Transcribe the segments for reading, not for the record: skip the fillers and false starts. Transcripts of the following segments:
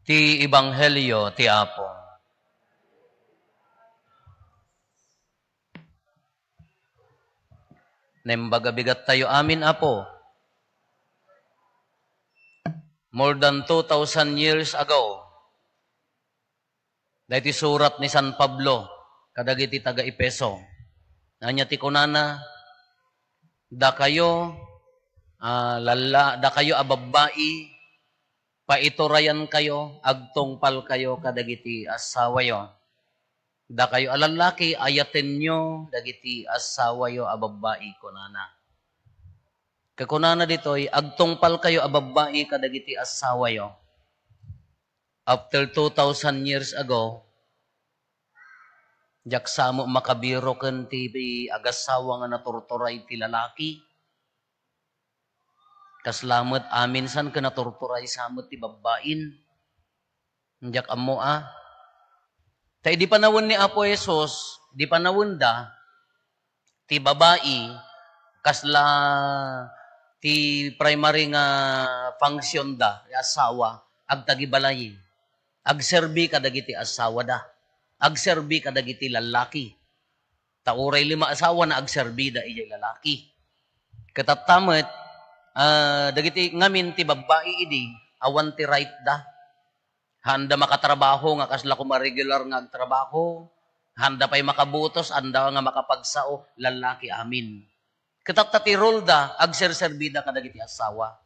Ti Ebanghelyo ti Apo. Nembaga bigat tayo amin, Apo. More than 2,000 years ago, dahil surat ni San Pablo, kadagiti taga Epeso. Nanya ti kunana, da kayo ababai, paiturayan kayo, agtungpal kayo kadagiti asawayo. Da kayo alalaki, ayaten nyo, dagiti asawayo ababai kunana. Kakunana dito'y, agtungpal kayo ababai kadagiti asawayo. After 2,000 years ago, jaksamo makabiro ken ti agasawa nga naturturay ti lalaki. Kaslamet amin san ken naturturay samot ti babbain. Jak ammo Tay di panawon ni Apo Jesus, di panawon da ti babai kasla ti primary nga function da, asawa, agtagibalay. Agserbi kadagiti asawa da. Agserbi kadagiti lalaki. Tauray 5 asawa na agserbi da ijay lalaki. Katatamet, dagiti ngamin ti babae idi, awan ti right da. Handa makatrabaho nga kasla ko ma-regular nga agtrabaho. Handa pa'y makabutos, handa nga makapagsao, lalaki amin. Katati role da, agserserbi da kadagiti asawa.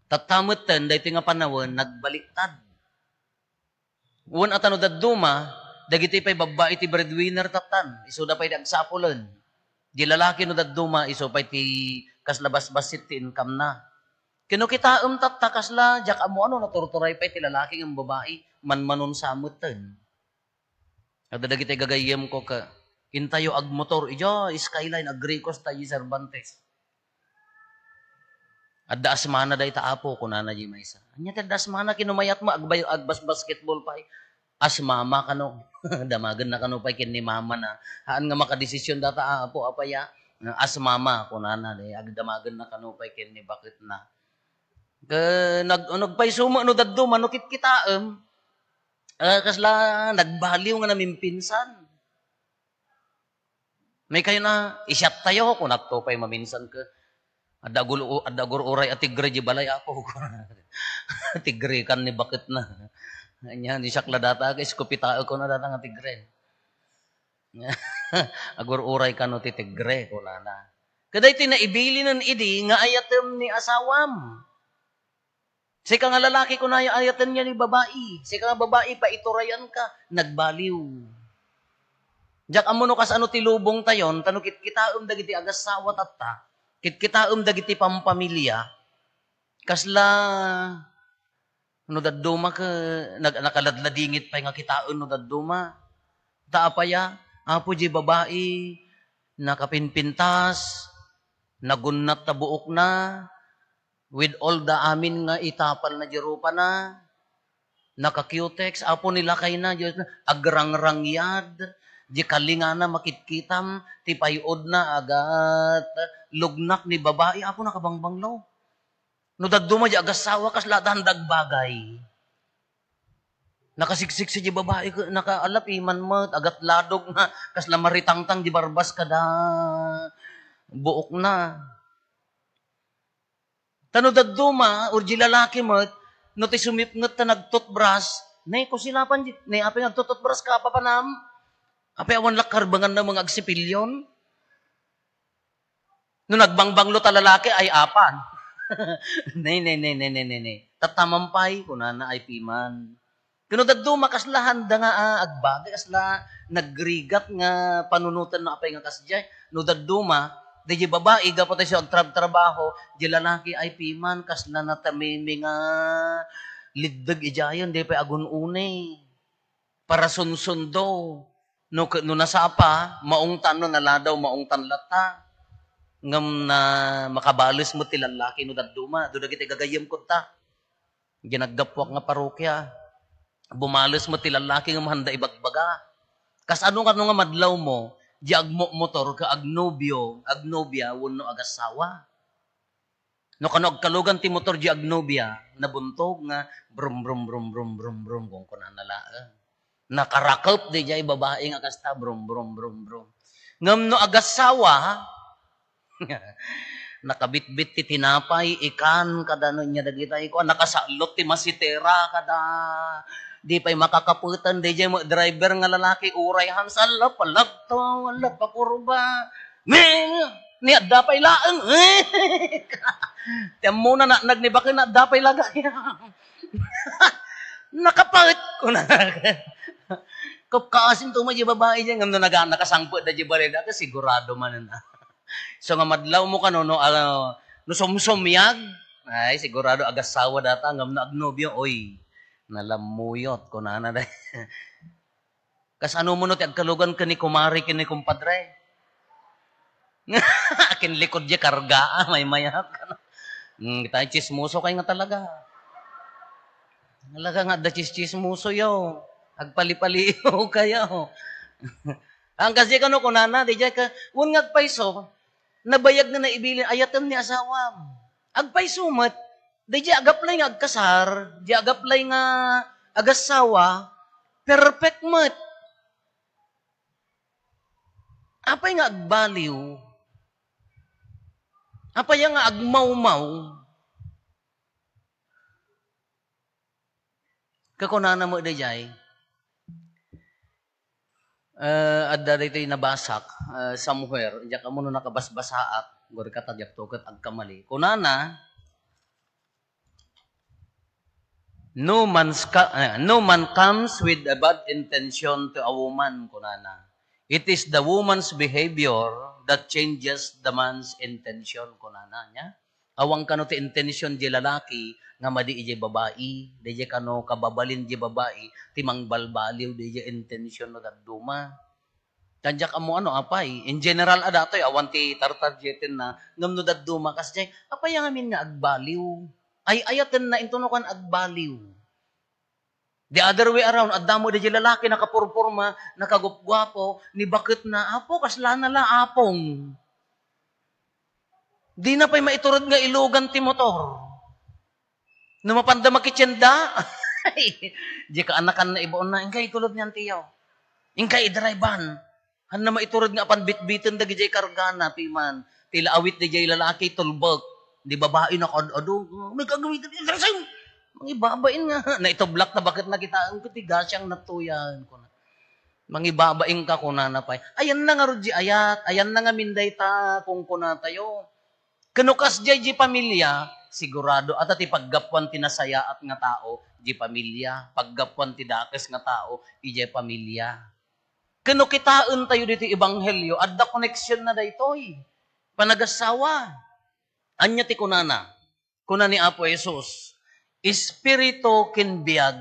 Tatamot ten, dahiti nga panawon, nagbaliktad. Uwan at ano daduma, dagiti pa'y babae ti breadwinner tatan. Iso da pa'y agsapulan. Di lalaki no daduma, iso pa'y ti kaslabas-basit ti income na. Kino kita tatta kasla, jak amo naturturay pa'y ti lalaki ng babae, manmanon samot ten. Ada dagiti gagayem ko ka, intayo agmotor, ijo, skyline, agrikos tayo Cervantes. Adda asmana day taapo kunana di maysa. Anya ta asmana kinumayat mo agbas basketball pa. Asmama kano. Damagan na kano pa kin ni mama na. Haan nga makadesisyon data apo apaya. Asmama kunana day agdamagan na kano pa kin ni bakit na. Nagpay sumo no daddo manukit kitaem. Kasla nagbaliw nga namin pinsan. May kayo na isyat tayo kung nakto pa'y maminsan ka. Adagur uray at tigre di balay ako. Tigre kan ni bakit na. Nya di sakla data ka iskupita ko na data nga tigre. Agur uray kan no ti tigre ko na. Kaday tinaibili nun idi nga ayatem ni asawam. Sika nga lalaki ko na ayatem niya ni babae. Sika nga babae pa iturayan ka, nagbaliw. Jak amo no kas ano ti lubong tayon, tanukit kitaem dagiti agasawa tatta. Kitaem dagiti pampamilya, kasla, no dadduma ka, nakaladladingit pa nga kitaen no dadduma. Taapaya, apo di babae, nakapinpintas, nagunat na buok na, with all the amin nga itapal na jerupa na, naka-cutex, apo nila kay na, agrang-rangyad, di kalinga na makitkitam, ti payod na agat, lugnak ni babae, ako nakabangbanglaw. No dadduma di agasawa kasla dandag bagay. Nakasiksik si di babae, nakaalap iman mo, agat ladog na, kasla maritangtang di barbas kada buok na. Tano dadduma, or di lalaki mo, no ti sumipngot na nagtutbras, nay ko silapan, nay api nagtututbras ka pa panam, api awan lakarbangan na mga agsipilyon. Nung nagbangbanglo ta lalaki ay apan. Nay. Tatamampay kunana ay piman. Kuno dadto makaslahan da nga agbagay kasla nagrigat nga panunutan na apay nga kasjay. No dadduma di babae gapot siya og trabaho, di lalaki ay piman kasla natamimi nga liddag ijayon di pa agun unay. Para sunsundo. No nasapa, maong tano naladaw, maong tanlata. Ngam na makabalis mo ti lalaki no dadduma. Doon kita gagayem ko ta. Ginagdapwak nga parokya. Bumalis mo ti lalaki nga mahanda ibagbaga. Kas ano nga madlaw mo, di agmo motor ka agnobya, wano agasawa. No kanog kalugan ti motor di agnobia, nabuntog nga brum brum brum brum brum brum kung kunan nalaan. Nakarakop di jay babae nga kasta brum brum brum brum. Ngam no agasawa, nakabitbit ti tinapay, ikan, kada no niya dagitay ko, nakasalot ti masitera, kada di pa'y makakaputan, di jay driver nga lalaki, uray hansal, palagto, wala pa kurba, ni adapay laang, tiyan muna na, nagnibakin na adapay lagay, nakapait ko na, kapkaasin to may babae dyan, ngam na nakasangpot na jibalida, kasi sigurado man na. So nga madlaw mo ka no sumsumyag, ay sigurado agasawa data ngam na agnobyo, oy, nalamuyot ko na day. Kas ano mo no ti agkalugan ka ni kumari kini kumpadre. Akin likod diya karga, may mayak ka na. Kita chismoso kay nga talaga. Talaga nga da chismoso yo. Agpali-pali kayo. Ang kasi kano kunana, di jay ka, un ngagpaiso, nabayag na naibilin, ayatan ni asawam. Agpaisumat, di jay agaplay nga agkasar, di agaplay nga agasawa, perfect mat. Apay nga agbaliw, apay nga agmaumaw, kakunana mo di jay, adda dito nabasak somewhere diya ka mo no nakabasbasaak gori ka tadyak tuket agkamali kunana no man comes with a bad intention to a woman kunana, it is the woman's behavior that changes the man's intention kunana nya awang kano ti intention di lalaki nga madi ije babae, di kano kababalin di babae, timang balbaliw di intention no daduma. Kanjak amo ano apay, in general adatoy awan ti tartarjetin na ngam no daduma kasi apay nga amin nga agbaliw. Ay ayaten na intuno kan agbaliw. The other way around, adamo di lalaki nakapurporma, nakagupgwapo, ni bakit na apo kasla na la apong. Di na pa'y maiturod nga ilugan ti motor. Numapanda makitsenda. Di ka anakan na ibaon na, ingkay kulod niyan tiyaw. Ingkay idriban. Han na maiturod nga apan bitbitin da gijay kargana, piman. Tila awit di jay lalaki, tulbog. Di babae na kadado. May kagawin ka, interesting. Mga ibabain nga. Na itoblak na bakit nakita ang kutiga siyang natuyan ko na. Mga ibabain ka kuna na pa. Ayan na nga rudji ayat. Ayan na nga minday ta kung kuna tayo. Kanukas jay di pamilya, sigurado at ati paggapuan tinasaya at nga tao, di pamilya. Paggapuan ti dakes nga tao, ijay pamilya. Kano kitaan tayo dito ibanghelyo, adda connection na daytoy. Panagasawa. Anya ti kunana. Kuna ni Apo Jesus, Espiritu kinbiag,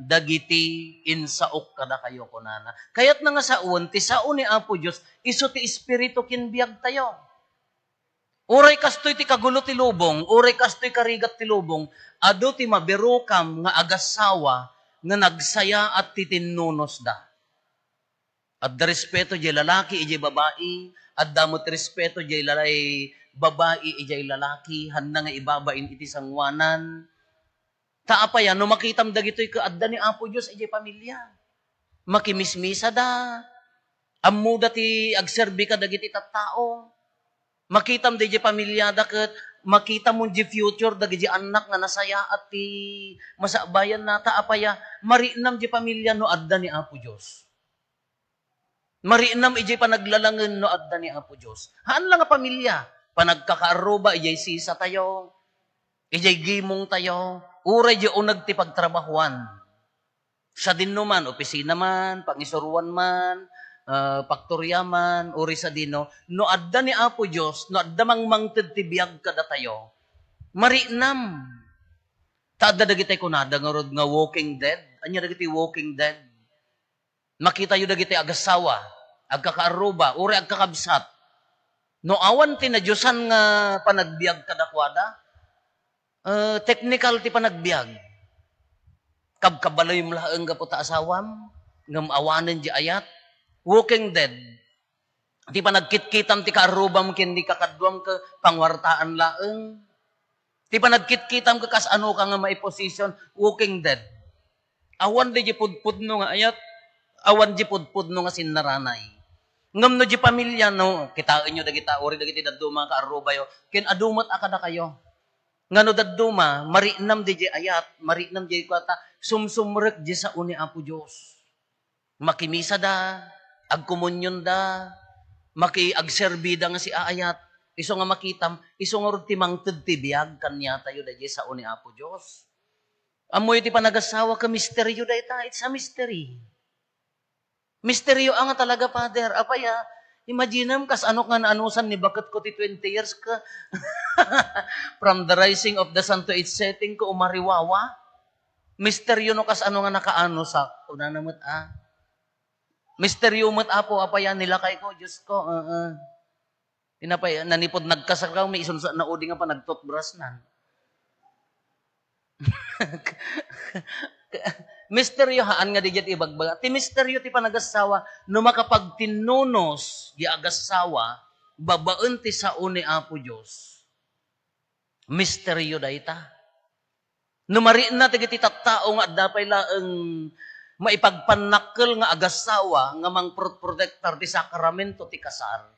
dagiti insaok kada kayo kunana. Kayat na nga saon, ti saon ni Apo Diyos, iso ti Espiritu kinbiag tayo. Uray kastoy ti kagulo ti lubong, uray kastoy karigat ti lubong, ado ti mabirukam nga agasawa nga nagsaya at titinnunos da. At da respeto jay lalaki, ijay babae, at damot respeto jay lalay babae, ijay lalaki, handa nga ibabain iti sangwanan. Taapaya, no makitam dagitoy ka adda ni Apo Diyos, ijay pamilya. Makimismisa da, amuda ti agserbi ka dagiti tattao. Makitam di pamilya daket, makita mo di future dagi anak nga nasaya at ti masabayan na taapaya, marinam di pamilya no adda ni Apo Diyos. Marinam ijay panaglalangan no adda ni Apo Diyos. Haan lang nga pamilya, panagkakaaruba ijay sisa tayo, ijay gimong tayo, uray di unag ti pagtrabahuan. Sa din naman, opisina man, pangisuruan man, paktoryaman, uri sa dino, no adda ni Apo Diyos, no adda mangmangtid ti biyag kada tayo, marinam. Taadda dagitay kunada nga rod nga walking dead. Anya dagiti walking dead. Makita yu dagiti agasawa, agkakaaruba, uri agkakabsat. No awan ti na Diyosan nga panagbiag kada kwada, technical ti panagbiag. Kabkabaloy mlaeng ga po ta asawam, ngam awanen di ayat, walking dead. Di pa nagkitkitam ti karubam kin di kakadwam ka pangwartaan laeng. Ti pa nagkit-kitam ka kas ano ka nga mai-position, walking dead. Awan di pudpud no nga ayat, awan di pudpud no nga sinaranay. Ngam no di pamilya no, kitain nyo dagita, ori dagiti daduma ka arubayo, kin adumat akada kayo. Ngano daduma, marinam di ayat, marinam di kwata, sumsumrek di sa uni Apo Diyos. Makimisa da, agkomunyon da, agserbida nga si aayat, iso nga makitam, iso nga timang tibiyag kanya tayo da sa uni Apo Diyos. Amoy ti panagasawa ka misteryo da ita, it's a mystery. Misteryo ang talaga, Father. Apaya, imagine kas ano nga naanusan ni bakit ko ti 20 years ka. From the rising of the sun to its setting ko umariwawa. Misteryo no kas ano nga nakaano sa una namot Misteryo mo't Apo, apaya nila kay ko, Diyos ko. Tinapay, nanipod nagkasakaw, may isun sa naudi nga pa nagtoothbrush na. Misteryo haan nga digit ibagbaga. Ti misteryo ti panagasawa no makapagtinunos di agasawa babaen ti sao ni Apo Dios. Misteryo dayta. No mariin na ti tattao nga dapay laeng maipagpanakkel nga agasawa nga mangprotector ti sakramento ti kasar.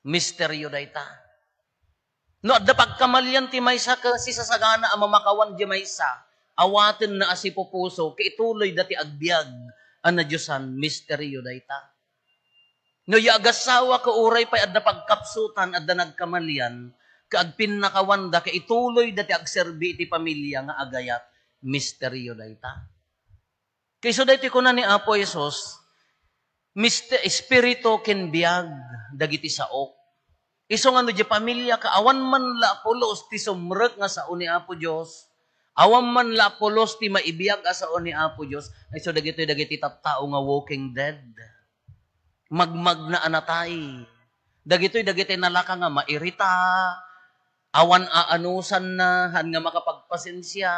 Misteryo dayta. No adda pagkamalyan ti maysa ka si sasagana ang mamakawan di maysa. Awaten na asipo puso, kaituloy dati agbyag, ana Diyosan, misteryo dayta. No yagasawa ka uray pa adda pagkapsutan, adda nagkamalyan, kaagpin nakawanda, kaituloy dati agserbi iti pamilya nga agayat, misteryo dayta. Kayso dati ko na ni Apo Isos, espiritu kinbiyag, dagiti saok. Iso nga no di pamilya, kaawan man la pulos, ti sumrek nga sa uni Apo Diyos, awan man la pulos ti maibiyag asaon ni Apo Dios ay so dagiti tattao nga walking dead. Magmag na anatay. Dagiti nalaka nga mairita. Awan aanusan na han nga makapagpasensya.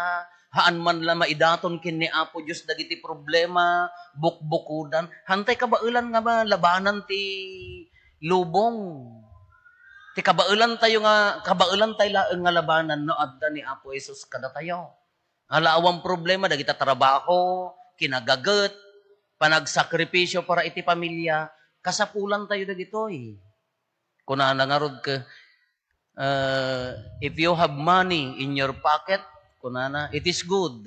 Haan man la maidaton kin ni Apo Dios dagiti problema, bukbukudan. Hantay kabailan nga ba labanan ti lubong. Ti kabailan tayo laeng nga labanan no adda ni Apo Jesus kada tayo. Alaawang problema dagita trabaho, kinagaget, panagsakripisyo para iti pamilya, kasapulan tayo dagitoy. Kuna nangarod ka, if you have money in your pocket, kunana, it is good.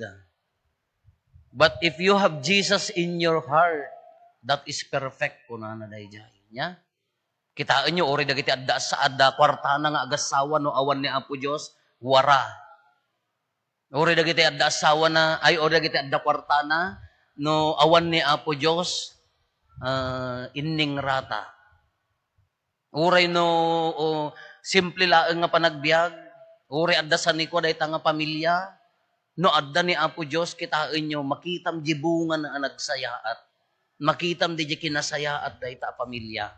But if you have Jesus in your heart, that is perfect, kunana dayjay. Nya? Kitaan nyo, ori dagiti adda sa adda, kwartana nga agasawa no awan ni Apo Diyos, wara. Ori dagiti adda asawa na, ori dagiti adda kwartana, no awan ni Apo Diyos, inning rata. Uray no, simple laeng nga panagbiag, uri adda sa niko dayta nga pamilya, no adda ni Apo Diyos, kitaan nyo, makitam jibungan na nagsayaat, makitam di kinasayaat dayta pamilya.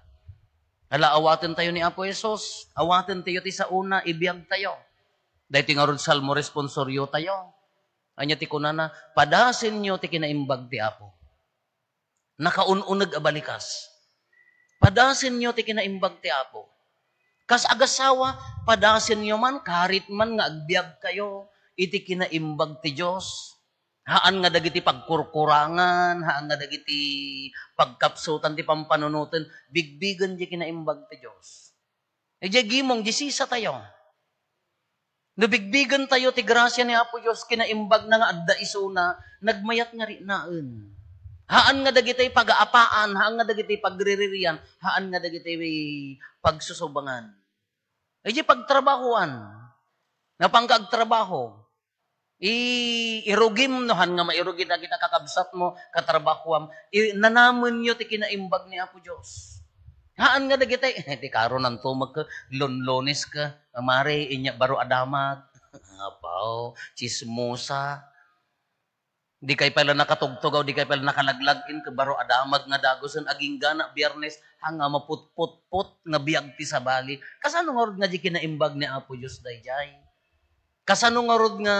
Hala, awaten tayo ni Apo Jesus. Awaten tayo ti sa una, ibiyag tayo. Dahil ti nga ron salmo responsoryo tayo. Anya ti kunana, padasin nyo ti kinaimbag ti Apo. Nakaununag abalikas. Padasin nyo ti kinaimbag ti Apo. Kas agasawa, padasin nyo man, karit man nga agbyag kayo, iti kinaimbag ti Diyos. Haan nga dagiti pagkurkurangan, haan nga dagiti pagkapsutan ti pampanunutan, bigbigan di kinaimbag ti Diyos. E di gimong, di sisa tayo. Nabigbigan tayo ti grasya ni Apo Diyos, kinaimbag na nga adda isuna, nagmayat nga rinaan. Haan nga dagiti pag-aapaan, haan nga dagiti pagriririan, haan nga dagiti pagsusubangan. E di pagtrabahuan, napangkagtrabaho, irugim nohan nga mairugi na kita kakabsat mo, katrabahuam, nanaman nyo ti kinaimbag ni Apo Diyos. Haan nga dagiti, ti karon ang tumag ka, lonlonis ka, amare, inya baro adamag, apaw, chismosa, di kay pala nakatugtugaw, di kay pala nakalaglagin, ka baro adamag nga dagosan, aging gana, biyernes, hanga maput-put-put, nga biyag ti sa bali. Kasano nga di kinaimbag ni Apo Diyos dayjay? Kasano nga rod nga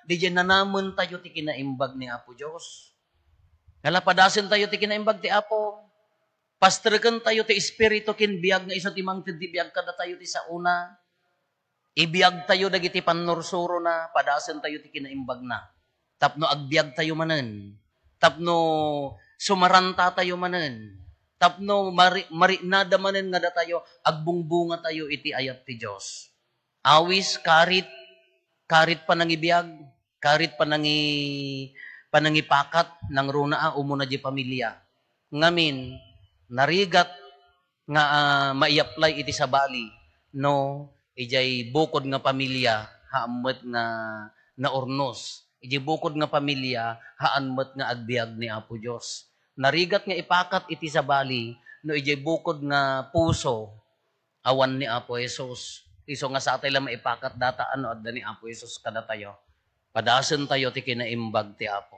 di dyan nanaman tayo ti kinaimbag ni Apo Diyos. Kalapadasin tayo ti kinaimbag ti Apo. Pastrikan tayo ti espiritu kinbiyag nga iso ti mangtid ti biyag kada tayo ti sa una. Ibiyag tayo dagiti pannursuro na, padasan tayo ti kinaimbag na. Tapno agbiag tayo manen. Tapno sumaranta tayo manen. Tapno marinada manen nga da tayo, agbungbunga tayo iti ayat ti Diyos. Awis, karit panangibiyag, karit panangipakat, ng runa umuna di pamilya. Ngamin, narigat nga mai-apply iti sa bali, no, ijay bukod nga pamilya, haamot nga naurnos. Ijay bukod nga pamilya, haanmot nga agbiag ni Apo Diyos. Narigat nga ipakat iti sa bali, no ijay bukod nga puso, awan ni Apo Jesus. Iso nga sa atay lang maipakat data ano adda ni Apo Jesus kada tayo. Padasen tayo ti kinaimbag ti Apo.